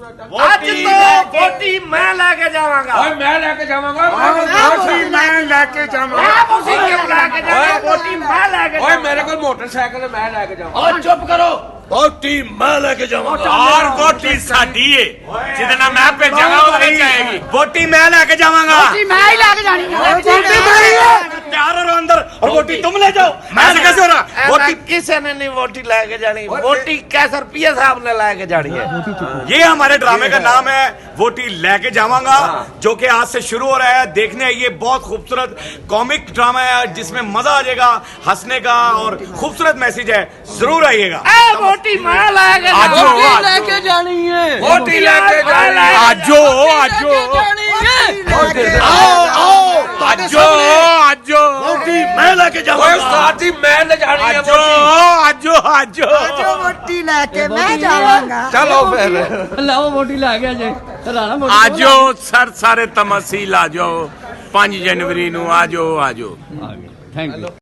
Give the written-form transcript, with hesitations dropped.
ਅੱਜ ਤੋਂ ਵੋਟੀ ਮੈਂ ਲੈ ਕੇ ਜਾਵਾਂਗਾ। ਓਏ ਮੈਂ ਲੈ ਕੇ ਜਾਵਾਂਗਾ। ਵੋਟੀ ਮੈਂ ਲੈ ਕੇ ਜਾਵਾਂਗਾ। ਤੁਸੀਂ ਕਿਉਂ ਲੈ ਕੇ ਜਾਓਗੇ? ਵੋਟੀ ਮੈਂ ਲੈ ਕੇ ਓਏ ਮੇਰੇ ਕੋਲ ਮੋਟਰਸਾਈਕਲ ਹੈ, ਮੈਂ ਲੈ ਕੇ ਜਾਵਾਂਗਾ। ਓਏ ਚੁੱਪ ਕਰੋ। ਵੋਟੀ ਮੈਂ ਲੈ ਕੇ ਜਾਵਾਂਗਾ। और वोटी साडी है जितना मैं भेजांगा वो नहीं जाएगी। वोटी मैं लेके जाऊंगा। वोटी मैं ही लेके जानी है। वोटी मेरी है। तैयार हो अंदर और वोटी तुम ले जाओ। मैं ऐसे कैसे हो रहा? वोटी किसी ने नहीं वोटी लेके जानी। वोटी कैसर पिया साहब ने लेके जानी है। ये हमारे ड्रामे का नाम है वोटी लेके जावांगा, जो कि आज से शुरू हो रहा है। देखने आइए, बहुत खूबसूरत कॉमिक ड्रामा है जिसमें मजा आ जाएगा, हंसने का और खूबसूरत मैसेज है। जरूर आइएगा। वोटी मैं लेके लेके जानी है। वोटी लेके जानी है। आजो आजो आओ आओ आजो आजो वोटी मैं लेके ਓਏ जाऊंगा। ਉਸਤਾਦ ਜੀ ਮੈਂ ਲੈ ਜਾਣੀ ਹੈ आजो वोटी। आजो आजो जो वोटी लेके मैं जाऊंगा। चलो फिर लाओ वोटी ला गया जे राणा वोटी आजो सर सारे तमसील आजो 5 जनवरी नु आजो आजो थैंक यू।